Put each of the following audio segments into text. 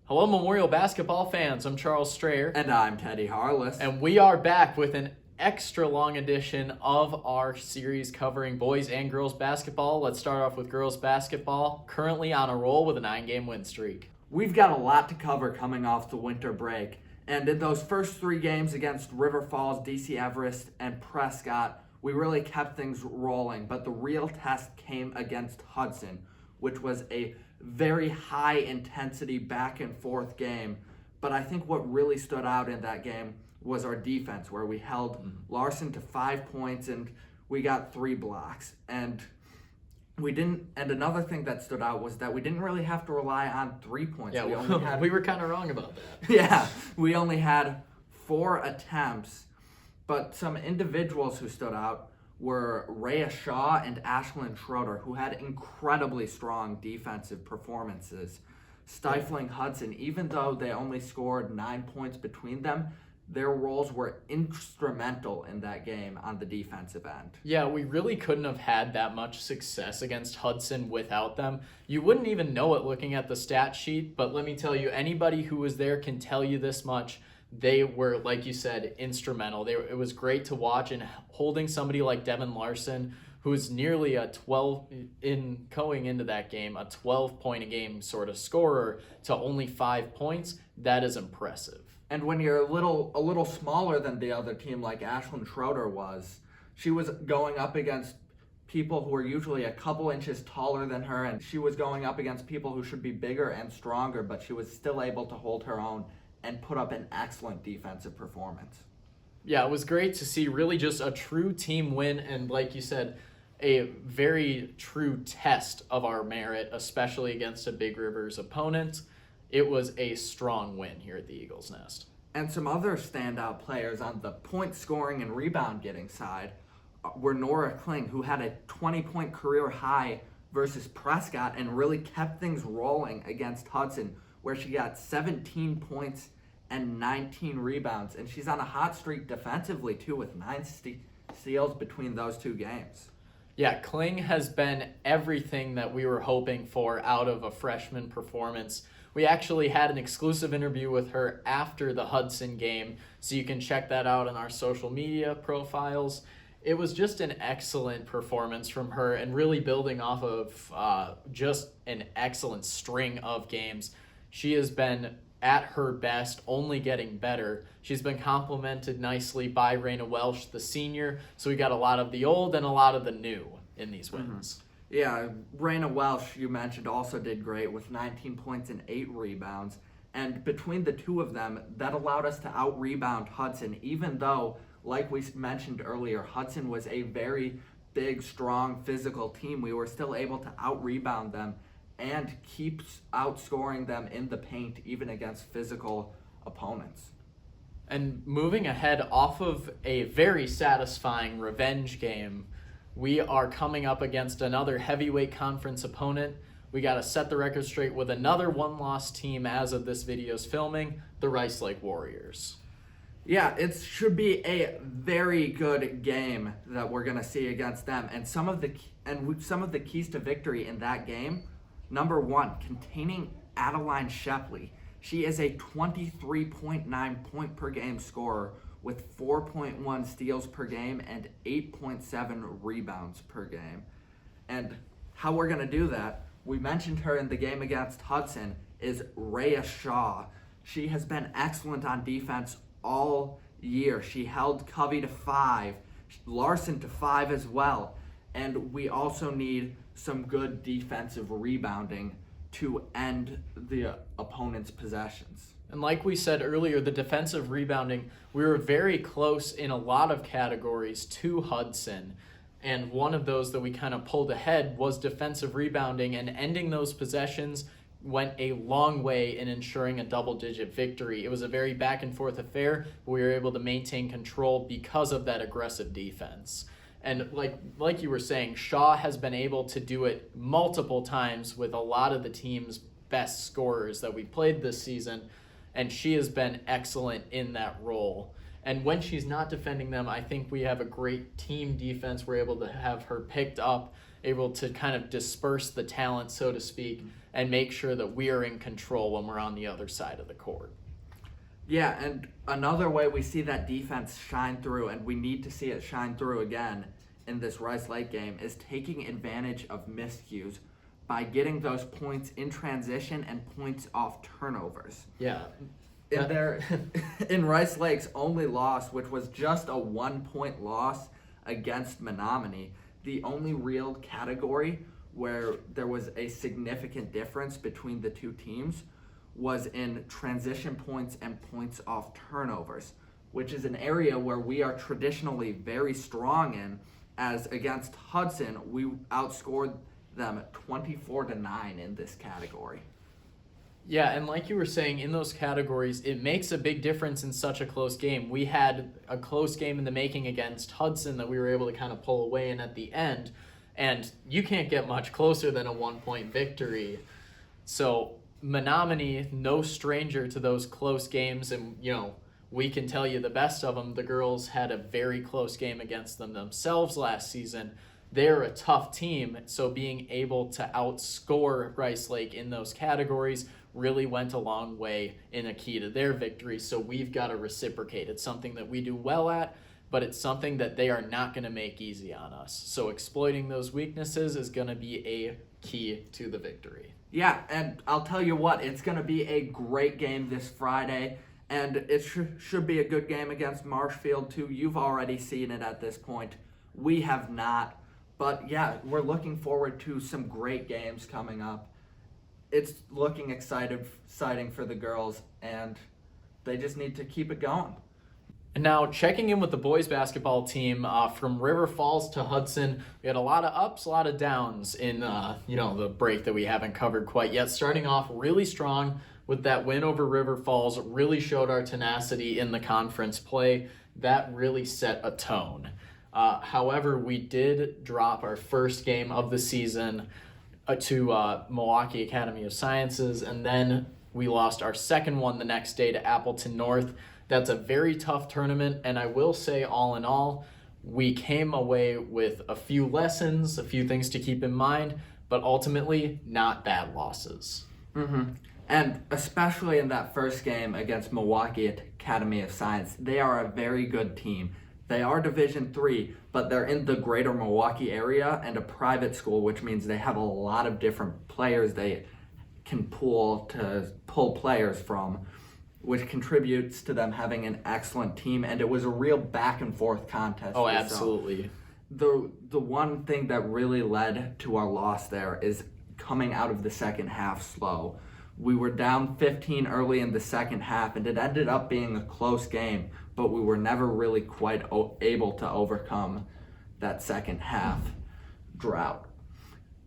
Hello, Memorial basketball fans. I'm Charles Strayer. And I'm Teddy Harless. And we are back with an extra long edition of our series covering boys and girls basketball. Let's start off with girls basketball, currently on a roll with a 9-game win streak. We've got a lot to cover coming off the winter break. And in those first 3 games against River Falls, DC Everest, and Prescott, we really kept things rolling. But the real test came against Hudson, which was a very high intensity back and forth game. But I think what really stood out in that game was our defense, where we held Larson to 5 points and we got 3 blocks. And another thing that stood out was that we didn't really have to rely on 3 points. Yeah, we were kind of wrong about that. Yeah, we only had 4 attempts, but some individuals who stood out were Rhea Shaw and Ashlyn Schroeder, who had incredibly strong defensive performances, stifling Hudson. Even though they only scored 9 points between them, their roles were instrumental in that game on the defensive end. Yeah, we really couldn't have had that much success against Hudson without them. You wouldn't even know it looking at the stat sheet, but let me tell you, anybody who was there can tell you this much. They were, like you said, instrumental. It was great to watch, and holding somebody like Devin Larson, who is nearly going into that game, a 12-point-a-game sort of scorer, to only 5 points, that is impressive. And when you're a little smaller than the other team, like Ashlyn Schroeder was, she was going up against people who are usually a couple inches taller than her, and she was going up against people who should be bigger and stronger, but she was still able to hold her own and put up an excellent defensive performance. Yeah, it was great to see really just a true team win, and like you said, a very true test of our merit, especially against a Big Rivers opponent. It was a strong win here at the Eagles Nest. And some other standout players on the point scoring and rebound getting side were Norah Kling, who had a 20-point career high versus Prescott and really kept things rolling against Hudson, where she got 17 points and 19 rebounds. And she's on a hot streak defensively, too, with 9 steals between those 2 games. Yeah, Kling has been everything that we were hoping for out of a freshman performance. We actually had an exclusive interview with her after the Hudson game, so you can check that out on our social media profiles. It was just an excellent performance from her, and really building off of just an excellent string of games. She has been at her best, only getting better. She's been complemented nicely by Raina Welsh, the senior, so we got a lot of the old and a lot of the new in these wins. Yeah, Raina Welsh, you mentioned, also did great with 19 points and 8 rebounds. And between the 2 of them, that allowed us to out-rebound Hudson, even though, like we mentioned earlier, Hudson was a very big, strong, physical team. We were still able to out-rebound them and keep outscoring them in the paint, even against physical opponents. And moving ahead off of a very satisfying revenge game, we are coming up against another heavyweight conference opponent. We got to set the record straight with another one-loss team as of this video's filming, the Rice Lake Warriors. Yeah, it should be a very good game that we're going to see against them. And some of the keys to victory in that game, number 1, containing Adeline Shepley. She is a 23.9 point per game scorer with 4.1 steals per game and 8.7 rebounds per game. And how we're going to do that, we mentioned her in the game against Hudson, is Rhea Shaw. She has been excellent on defense all year. She held Covey to 5, Larson to 5 as well. And we also need some good defensive rebounding to end the opponent's possessions. And like we said earlier, the defensive rebounding, we were very close in a lot of categories to Hudson. And one of those that we kind of pulled ahead was defensive rebounding, and ending those possessions went a long way in ensuring a double-digit victory. It was a very back-and-forth affair, but we were able to maintain control because of that aggressive defense. And like you were saying, Shaw has been able to do it multiple times with a lot of the team's best scorers that we played this season, and she has been excellent in that role. And when she's not defending them, I think we have a great team defense. We're able to have her picked up able to kind of disperse the talent, so to speak, and make sure that we are in control when we're on the other side of the court. Yeah, and another way we see that defense shine through, and we need to see it shine through again in this Rice Lake game, is taking advantage of miscues by getting those points in transition and points off turnovers. Yeah. In Rice Lake's only loss, which was just a 1-point loss against Menominee, the only real category where there was a significant difference between the two teams was in transition points and points off turnovers, which is an area where we are traditionally very strong in, as against Hudson, we outscored them 24-9 in this category. Yeah, and like you were saying, in those categories, it makes a big difference in such a close game. We had a close game in the making against Hudson that we were able to kind of pull away in at the end, and you can't get much closer than a 1-point victory. So Menominee, no stranger to those close games, and we can tell you the best of them. The girls had a very close game against them themselves last season. They're a tough team, so being able to outscore Rice Lake in those categories really went a long way in a key to their victory, so we've got to reciprocate. It's something that we do well at, but it's something that they are not going to make easy on us. So exploiting those weaknesses is going to be a key to the victory. Yeah, and I'll tell you what, it's going to be a great game this Friday, and it should be a good game against Marshfield too. You've already seen it at this point. We have not. But yeah, we're looking forward to some great games coming up. It's looking exciting for the girls, and they just need to keep it going. And now checking in with the boys basketball team, from River Falls to Hudson, we had a lot of ups, a lot of downs in the break that we haven't covered quite yet. Starting off really strong with that win over River Falls, really showed our tenacity in the conference play. That really set a tone. However, we did drop our first game of the season to Milwaukee Academy of Sciences, and then we lost our second one the next day to Appleton North. That's a very tough tournament, and I will say, all in all, we came away with a few lessons, a few things to keep in mind, but ultimately not bad losses. Mm-hmm. And especially in that first game against Milwaukee Academy of Science, they are a very good team. They are Division III, but they're in the greater Milwaukee area and a private school, which means they have a lot of different players they can pull players from, which contributes to them having an excellent team. And it was a real back and forth contest. Oh, absolutely. The one thing that really led to our loss there is coming out of the second half slow. We were down 15 early in the second half, and it ended up being a close game, but we were never really quite able to overcome that second half drought.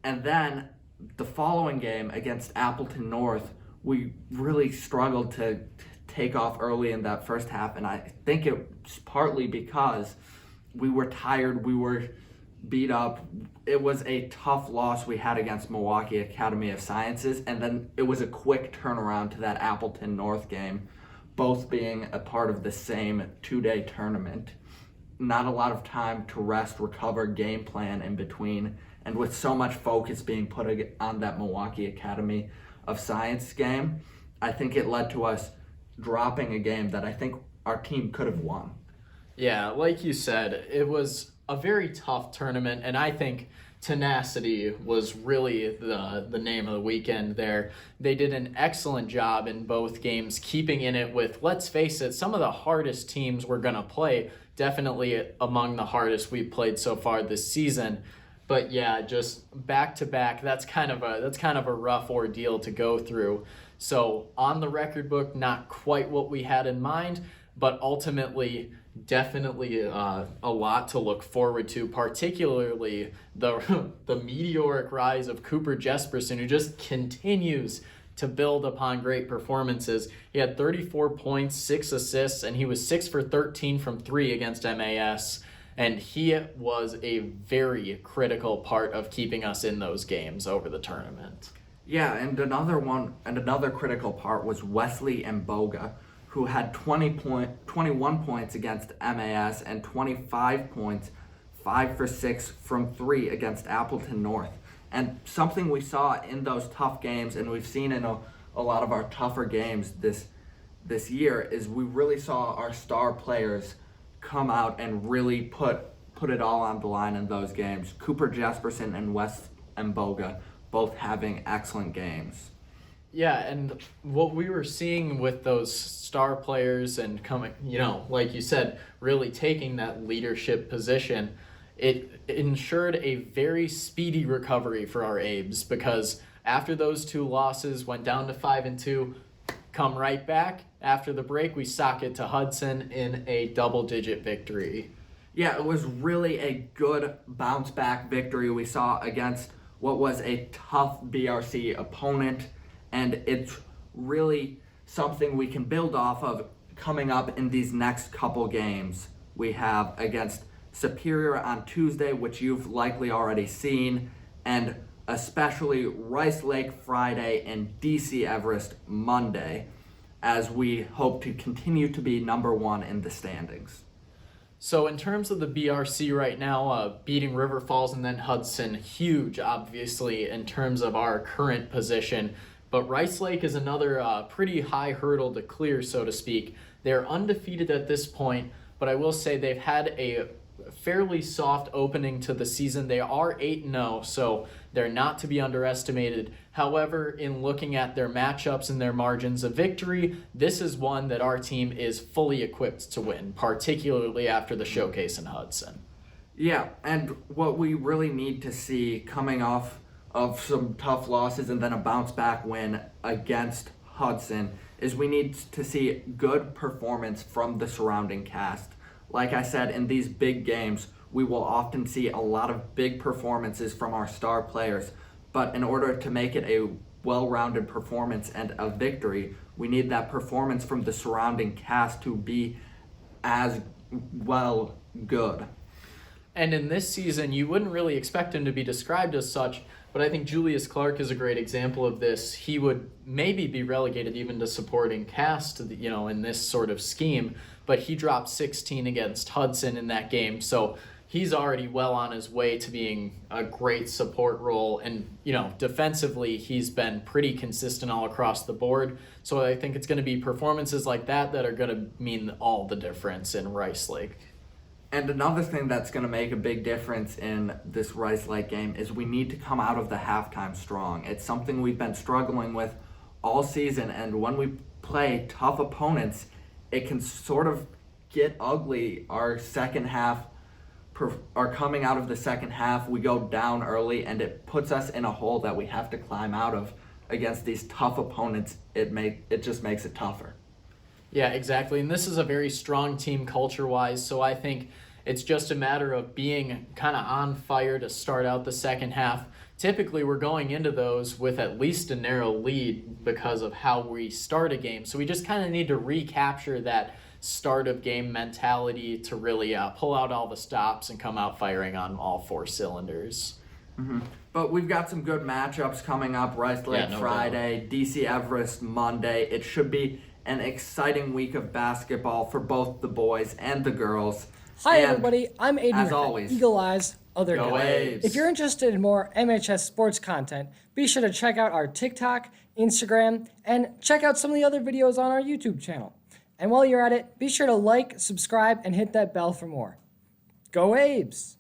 And then the following game against Appleton North, we really struggled to take off early in that first half, and I think it's partly because we were tired, we were beat up. It was a tough loss we had against Milwaukee Academy of Sciences, and then it was a quick turnaround to that Appleton North game, both being a part of the same 2-day tournament. Not a lot of time to rest, recover, game plan in between, and with so much focus being put on that Milwaukee Academy of Science game, I think it led to us dropping a game that I think our team could have won. Yeah, like you said, it was a very tough tournament, and I think tenacity was really the name of the weekend there. They did an excellent job in both games, keeping in it with, let's face it, some of the hardest teams we're going to play, definitely among the hardest we've played so far this season. But yeah, just back to back, that's kind of a rough ordeal to go through. So on the record book, not quite what we had in mind, but ultimately definitely a lot to look forward to, particularly the meteoric rise of Cooper Jesperson, who just continues to build upon great performances. He had 34 points, 6 assists, and he was 6 for 13 from 3 against MAS. And he was a very critical part of keeping us in those games over the tournament. Yeah, and another critical part was Wesley Mboga, who had 21 points against MAS and 25 points, 5 for 6 from 3 against Appleton North. And something we saw in those tough games, and we've seen in a lot of our tougher games this year, is we really saw our star players come out and really put it all on the line in those games. Cooper Jesperson and Wes Mboga both having excellent games. Yeah, and what we were seeing with those star players and coming, like you said, really taking that leadership position, it ensured a very speedy recovery for our Abes, because after those 2 losses, went down to 5-2, come right back. After the break, we sock it to Hudson in a double-digit victory. Yeah, it was really a good bounce-back victory we saw against what was a tough BRC opponent, and it's really something we can build off of coming up in these next couple games. We have against Superior on Tuesday, which you've likely already seen, and especially Rice Lake Friday and DC Everest Monday, as we hope to continue to be number 1 in the standings. So in terms of the BRC right now, beating River Falls and then Hudson, huge, obviously, in terms of our current position. But Rice Lake is another pretty high hurdle to clear, so to speak. They're undefeated at this point, but I will say they've had a fairly soft opening to the season. They are 8-0, so they're not to be underestimated. However, in looking at their matchups and their margins of victory, this is one that our team is fully equipped to win, particularly after the showcase in Hudson. Yeah, and what we really need to see coming off of some tough losses and then a bounce back win against Hudson is we need to see good performance from the surrounding cast. Like I said, in these big games, we will often see a lot of big performances from our star players, but in order to make it a well-rounded performance and a victory, we need that performance from the surrounding cast to be as well good. And in this season, you wouldn't really expect him to be described as such, but I think Julius Clark is a great example of this. He would maybe be relegated even to supporting cast, in this sort of scheme, but he dropped 16 against Hudson in that game, so he's already well on his way to being a great support role. And, defensively, he's been pretty consistent all across the board. So I think it's going to be performances like that that are going to mean all the difference in Rice Lake. And another thing that's going to make a big difference in this Rice Lake game is we need to come out of the halftime strong. It's something we've been struggling with all season, and when we play tough opponents, it can sort of get ugly. Our coming out of the second half, we go down early, and it puts us in a hole that we have to climb out of against these tough opponents. It just makes it tougher. Yeah, exactly. And this is a very strong team culture-wise, so I think it's just a matter of being kind of on fire to start out the second half. Typically, we're going into those with at least a narrow lead because of how we start a game. So we just kind of need to recapture that start of game mentality to really pull out all the stops and come out firing on all 4 cylinders. Mm-hmm. But we've got some good matchups coming up. Rice Lake Friday, DC Everest Monday. It should be an exciting week of basketball for both the boys and the girls. Hi, everybody. I'm Aidan. As always, Eagle Eyes, Other Go Guy. Abes. If you're interested in more MHS sports content, be sure to check out our TikTok, Instagram, and check out some of the other videos on our YouTube channel. And while you're at it, be sure to like, subscribe, and hit that bell for more. Go Abes!